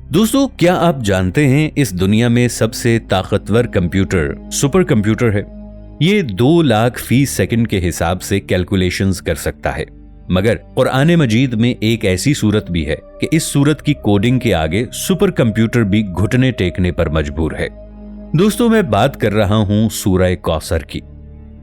دوستو، کیا آپ جانتے ہیں اس دنیا میں سب سے طاقتور کمپیوٹر سپر کمپیوٹر ہے؟ یہ 2 لاکھ فی سیکنڈ کے حساب سے کیلکولیشنز کر سکتا ہے، مگر قرآن مجید میں ایک ایسی صورت بھی ہے کہ اس صورت کی کوڈنگ کے آگے سپر کمپیوٹر بھی گھٹنے ٹیکنے پر مجبور ہے۔ دوستو، میں بات کر رہا ہوں سورہ کوثر کی۔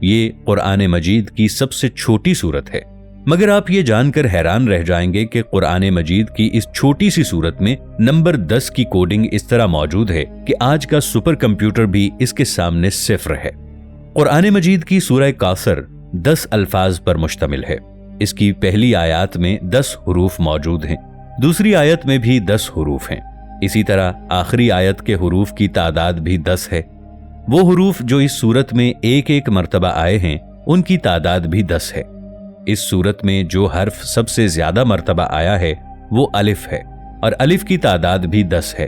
یہ قرآن مجید کی سب سے چھوٹی صورت ہے، مگر آپ یہ جان کر حیران رہ جائیں گے کہ قرآن مجید کی اس چھوٹی سی صورت میں نمبر 10 کی کوڈنگ اس طرح موجود ہے کہ آج کا سپر کمپیوٹر بھی اس کے سامنے صفر ہے۔ قرآن مجید کی سورہ کوثر 10 الفاظ پر مشتمل ہے۔ اس کی پہلی آیات میں 10 حروف موجود ہیں، دوسری آیت میں بھی 10 حروف ہیں، اسی طرح آخری آیت کے حروف کی تعداد بھی 10 ہے۔ وہ حروف جو اس صورت میں ایک ایک مرتبہ آئے ہیں ان کی تعداد بھی 10 ہے۔ اس صورت میں جو حرف سب سے زیادہ مرتبہ آیا ہے وہ الف ہے، اور الف کی تعداد بھی 10 ہے۔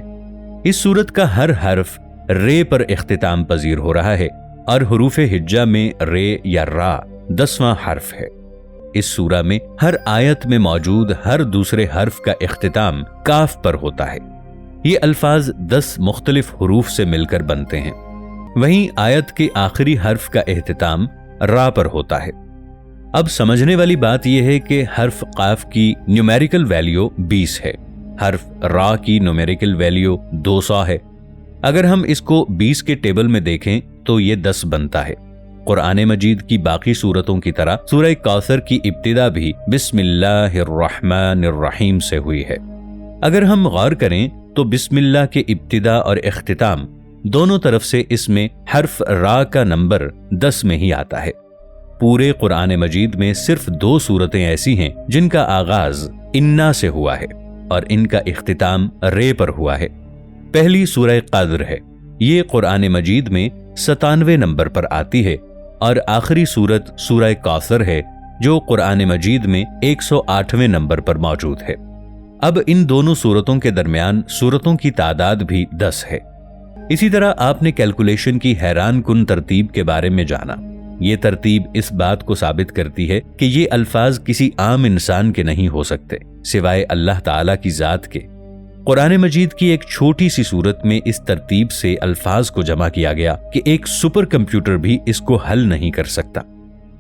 اس صورت کا ہر حرف رے پر اختتام پذیر ہو رہا ہے، اور حروف ہجا میں رے یا را 10واں حرف ہے۔ اس سورہ میں ہر آیت میں موجود ہر دوسرے حرف کا اختتام کاف پر ہوتا ہے۔ یہ الفاظ 10 مختلف حروف سے مل کر بنتے ہیں۔ وہیں آیت کے آخری حرف کا اختتام را پر ہوتا ہے۔ اب سمجھنے والی بات یہ ہے کہ حرف قاف کی نیومیریکل ویلیو 20 ہے، حرف را کی نیومیریکل ویلیو 200 ہے۔ اگر ہم اس کو 20 کے ٹیبل میں دیکھیں تو یہ 10 بنتا ہے۔ قرآن مجید کی باقی سورتوں کی طرح سورہ کوثر کی ابتدا بھی بسم اللہ الرحمن الرحیم سے ہوئی ہے۔ اگر ہم غور کریں تو بسم اللہ کے ابتدا اور اختتام دونوں طرف سے اس میں حرف را کا نمبر 10 میں ہی آتا ہے۔ پورے قرآن مجید میں صرف 2 سورتیں ایسی ہیں جن کا آغاز انا سے ہوا ہے اور ان کا اختتام رے پر ہوا ہے۔ پہلی سورہ قدر ہے، یہ قرآن مجید میں 97 نمبر پر آتی ہے، اور آخری سورت سورہ کوثر ہے جو قرآن مجید میں 108ویں نمبر پر موجود ہے۔ اب ان دونوں سورتوں کے درمیان سورتوں کی تعداد بھی 10 ہے۔ اسی طرح آپ نے کیلکولیشن کی حیران کن ترتیب کے بارے میں جانا۔ یہ ترتیب اس بات کو ثابت کرتی ہے کہ یہ الفاظ کسی عام انسان کے نہیں ہو سکتے سوائے اللہ تعالیٰ کی ذات کے۔ قرآن مجید کی ایک چھوٹی سی صورت میں اس ترتیب سے الفاظ کو جمع کیا گیا کہ ایک سپر کمپیوٹر بھی اس کو حل نہیں کر سکتا۔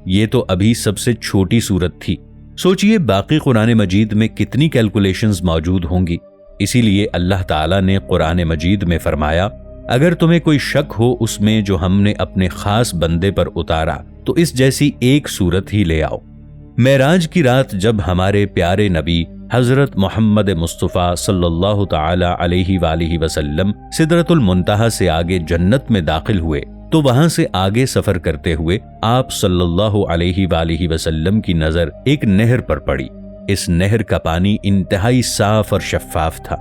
یہ تو ابھی سب سے چھوٹی صورت تھی، سوچئے باقی قرآن مجید میں کتنی کیلکولیشنز موجود ہوں گی۔ اسی لیے اللہ تعالیٰ نے قرآن مجید میں فرمایا، اگر تمہیں کوئی شک ہو اس میں جو ہم نے اپنے خاص بندے پر اتارا تو اس جیسی ایک صورت ہی لے آؤ۔ معراج کی رات جب ہمارے پیارے نبی حضرت محمد مصطفیٰ صلی اللہ تعالی علیہ وآلہ وسلم سدرۃ المنتہا سے آگے جنت میں داخل ہوئے تو وہاں سے آگے سفر کرتے ہوئے آپ صلی اللہ علیہ وآلہ وسلم کی نظر ایک نہر پر پڑی۔ اس نہر کا پانی انتہائی صاف اور شفاف تھا۔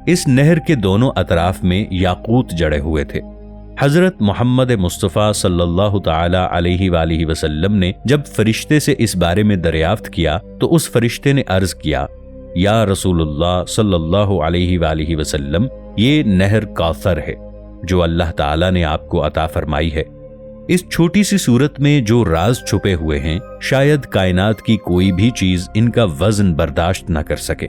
اس نہر کے دونوں اطراف میں یاقوت جڑے ہوئے تھے۔ حضرت محمد مصطفیٰ صلی اللہ تعالی علیہ وآلہ وسلم نے جب فرشتے سے اس بارے میں دریافت کیا تو اس فرشتے نے عرض کیا، یا رسول اللہ صلی اللہ علیہ وآلہ وسلم، یہ نہر کوثر ہے جو اللہ تعالیٰ نے آپ کو عطا فرمائی ہے۔ اس چھوٹی سی صورت میں جو راز چھپے ہوئے ہیں شاید کائنات کی کوئی بھی چیز ان کا وزن برداشت نہ کر سکے۔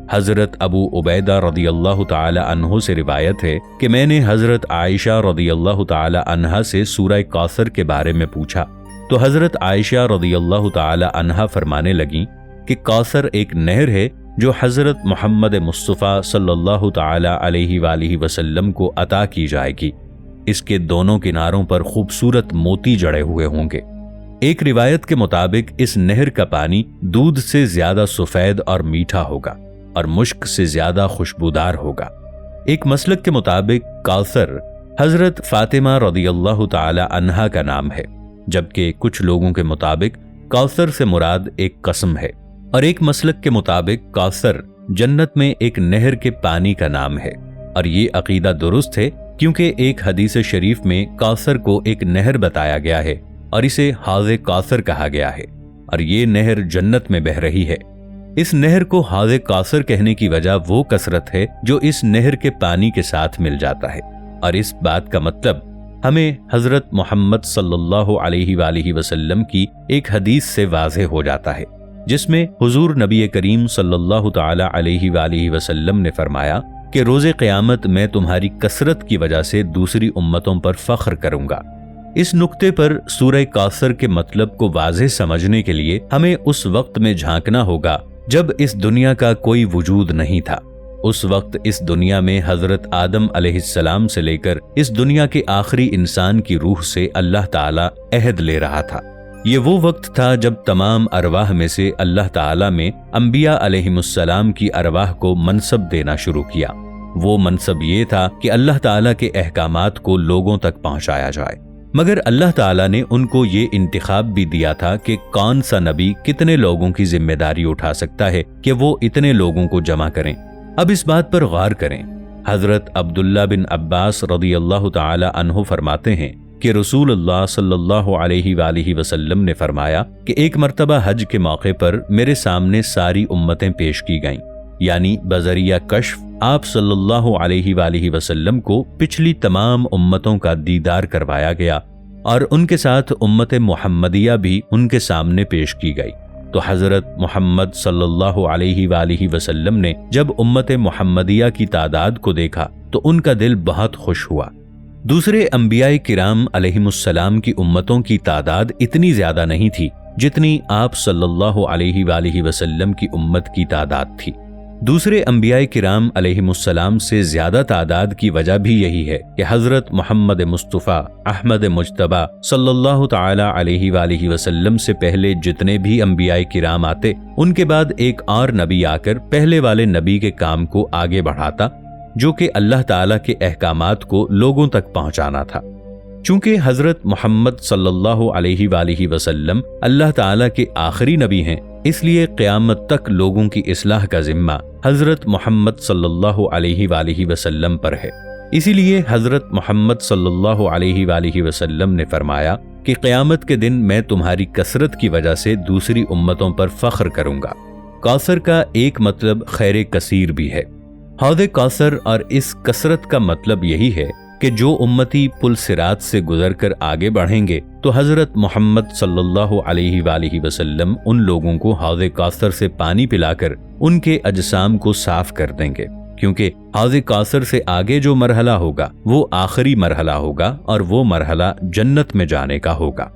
حضرت ابو عبیدہ رضی اللہ تعالی عنہ سے روایت ہے کہ میں نے حضرت عائشہ رضی اللہ تعالی عنہا سے سورہ کوثر کے بارے میں پوچھا تو حضرت عائشہ رضی اللہ تعالی عنہا فرمانے لگیں کہ کوثر ایک نہر ہے جو حضرت محمد مصطفیٰ صلی اللہ تعالی علیہ وآلہ وسلم کو عطا کی جائے گی۔ اس کے دونوں کناروں پر خوبصورت موتی جڑے ہوئے ہوں گے۔ ایک روایت کے مطابق اس نہر کا پانی دودھ سے زیادہ سفید اور میٹھا ہوگا اور مشک سے زیادہ خوشبودار ہوگا۔ ایک مسلک کے مطابق کوثر حضرت فاطمہ رضی اللہ تعالی عنہا کا نام ہے، جبکہ کچھ لوگوں کے مطابق کوثر سے مراد ایک قسم ہے، اور ایک مسلک کے مطابق کوثر جنت میں ایک نہر کے پانی کا نام ہے۔ اور یہ عقیدہ درست ہے کیونکہ ایک حدیث شریف میں کوثر کو ایک نہر بتایا گیا ہے اور اسے حوض کوثر کہا گیا ہے، اور یہ نہر جنت میں بہہ رہی ہے۔ اس نہر کو حوض کوثر کہنے کی وجہ وہ کثرت ہے جو اس نہر کے پانی کے ساتھ مل جاتا ہے، اور اس بات کا مطلب ہمیں حضرت محمد صلی اللہ علیہ وآلہ وسلم کی ایک حدیث سے واضح ہو جاتا ہے، جس میں حضور نبی کریم صلی اللہ تعالی علیہ وآلہ وسلم نے فرمایا کہ کہ روز قیامت میں تمہاری کثرت کی وجہ سے دوسری امتوں پر فخر کروں گا۔ اس نقطے پر سورہ کوثر کے مطلب کو واضح سمجھنے کے لیے ہمیں اس وقت میں جھانکنا ہوگا جب اس دنیا کا کوئی وجود نہیں تھا۔ اس وقت اس دنیا میں حضرت آدم علیہ السلام سے لے کر اس دنیا کے آخری انسان کی روح سے اللہ تعالیٰ عہد لے رہا تھا۔ یہ وہ وقت تھا جب تمام ارواح میں سے اللہ تعالیٰ میں انبیاء علیہم السلام کی ارواح کو منصب دینا شروع کیا۔ وہ منصب یہ تھا کہ اللہ تعالیٰ کے احکامات کو لوگوں تک پہنچایا جائے، مگر اللہ تعالیٰ نے ان کو یہ انتخاب بھی دیا تھا کہ کون سا نبی کتنے لوگوں کی ذمہ داری اٹھا سکتا ہے کہ وہ اتنے لوگوں کو جمع کریں۔ اب اس بات پر غور کریں۔ حضرت عبداللہ بن عباس رضی اللہ تعالی عنہ فرماتے ہیں کہ رسول اللہ صلی اللہ علیہ وآلہ وسلم نے فرمایا کہ ایک مرتبہ حج کے موقع پر میرے سامنے ساری امتیں پیش کی گئیں، یعنی بذریعہ کشف آپ صلی اللہ علیہ وآلہ وسلم کو پچھلی تمام امتوں کا دیدار کروایا گیا اور ان کے ساتھ امت محمدیہ بھی ان کے سامنے پیش کی گئی۔ تو حضرت محمد صلی اللہ علیہ وآلہ وسلم نے جب امت محمدیہ کی تعداد کو دیکھا تو ان کا دل بہت خوش ہوا۔ دوسرے انبیاء کرام علیہم السلام کی امتوں کی تعداد اتنی زیادہ نہیں تھی جتنی آپ صلی اللہ علیہ وآلہ وسلم کی امت کی تعداد تھی۔ دوسرے انبیاء کرام علیہم السلام سے زیادہ تعداد کی وجہ بھی یہی ہے کہ حضرت محمد مصطفیٰ احمد مجتبیٰ صلی اللہ تعالی علیہ وآلہ وسلم سے پہلے جتنے بھی انبیاء کرام آتے، ان کے بعد ایک اور نبی آ کر پہلے والے نبی کے کام کو آگے بڑھاتا، جو کہ اللہ تعالیٰ کے احکامات کو لوگوں تک پہنچانا تھا۔ چونکہ حضرت محمد صلی اللہ علیہ وآلہ وسلم اللہ تعالیٰ کے آخری نبی ہیں، اس لیے قیامت تک لوگوں کی اصلاح کا ذمہ حضرت محمد صلی اللہ علیہ وآلہ وسلم پر ہے۔ اسی لیے حضرت محمد صلی اللہ علیہ وآلہ وسلم نے فرمایا کہ قیامت کے دن میں تمہاری کثرت کی وجہ سے دوسری امتوں پر فخر کروں گا۔ کوثر کا ایک مطلب خیر کثیر بھی ہے۔ حوض کوثر اور اس کثرت کا مطلب یہی ہے کہ جو امتی پل صراط سے گزر کر آگے بڑھیں گے تو حضرت محمد صلی اللہ علیہ وآلہ وسلم ان لوگوں کو حوض کوثر سے پانی پلا کر ان کے اجسام کو صاف کر دیں گے، کیونکہ حوض کوثر سے آگے جو مرحلہ ہوگا وہ آخری مرحلہ ہوگا اور وہ مرحلہ جنت میں جانے کا ہوگا۔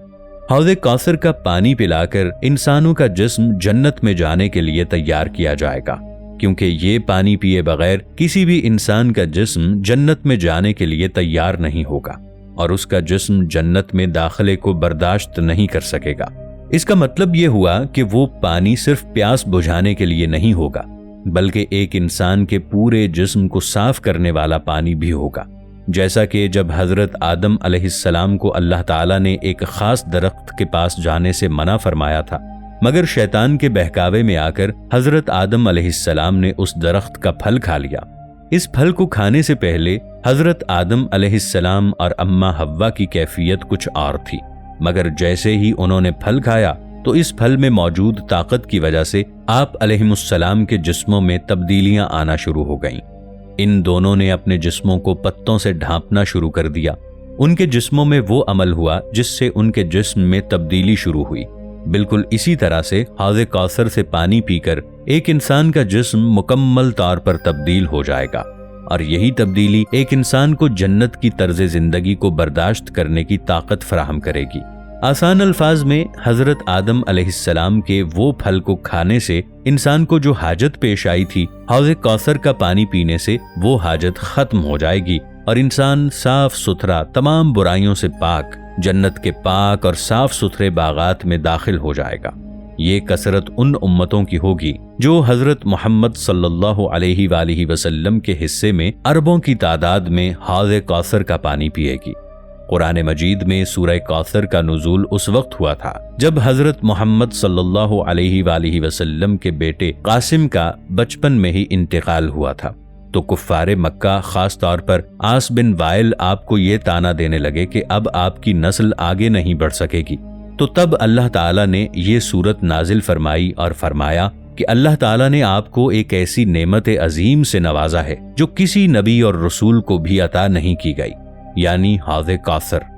حوض کوثر کا پانی پلا کر انسانوں کا جسم جنت میں جانے کے لیے تیار کیا جائے گا، کیونکہ یہ پانی پیے بغیر کسی بھی انسان کا جسم جنت میں جانے کے لیے تیار نہیں ہوگا اور اس کا جسم جنت میں داخلے کو برداشت نہیں کر سکے گا۔ اس کا مطلب یہ ہوا کہ وہ پانی صرف پیاس بجھانے کے لیے نہیں ہوگا، بلکہ ایک انسان کے پورے جسم کو صاف کرنے والا پانی بھی ہوگا۔ جیسا کہ جب حضرت آدم علیہ السلام کو اللہ تعالیٰ نے ایک خاص درخت کے پاس جانے سے منع فرمایا تھا، مگر شیطان کے بہکاوے میں آ کر حضرت آدم علیہ السلام نے اس درخت کا پھل کھا لیا۔ اس پھل کو کھانے سے پہلے حضرت آدم علیہ السلام اور اماں حوا کی کیفیت کچھ اور تھی، مگر جیسے ہی انہوں نے پھل کھایا تو اس پھل میں موجود طاقت کی وجہ سے آپ علیہ السلام کے جسموں میں تبدیلیاں آنا شروع ہو گئیں۔ ان دونوں نے اپنے جسموں کو پتوں سے ڈھانپنا شروع کر دیا۔ ان کے جسموں میں وہ عمل ہوا جس سے ان کے جسم میں تبدیلی شروع ہوئی۔ بالکل اسی طرح سے حوض کوثر سے پانی پی کر ایک انسان کا جسم مکمل طور پر تبدیل ہو جائے گا، اور یہی تبدیلی ایک انسان کو جنت کی طرز زندگی کو برداشت کرنے کی طاقت فراہم کرے گی۔ آسان الفاظ میں حضرت آدم علیہ السلام کے وہ پھل کو کھانے سے انسان کو جو حاجت پیش آئی تھی، حوض کوثر کا پانی پینے سے وہ حاجت ختم ہو جائے گی اور انسان صاف ستھرا تمام برائیوں سے پاک جنت کے پاک اور صاف ستھرے باغات میں داخل ہو جائے گا۔ یہ کثرت ان امتوں کی ہوگی جو حضرت محمد صلی اللہ علیہ وآلہ وسلم کے حصے میں اربوں کی تعداد میں حوض کوثر کا پانی پیے گی۔ قرآن مجید میں سورہ کوثر کا نزول اس وقت ہوا تھا جب حضرت محمد صلی اللہ علیہ وآلہ وسلم کے بیٹے قاسم کا بچپن میں ہی انتقال ہوا تھا، تو کفار مکہ خاص طور پر عاص بن وائل آپ کو یہ طعنہ دینے لگے کہ اب آپ کی نسل آگے نہیں بڑھ سکے گی۔ تو تب اللہ تعالیٰ نے یہ سورت نازل فرمائی اور فرمایا کہ اللہ تعالیٰ نے آپ کو ایک ایسی نعمت عظیم سے نوازا ہے جو کسی نبی اور رسول کو بھی عطا نہیں کی گئی، یعنی حوض کوثر۔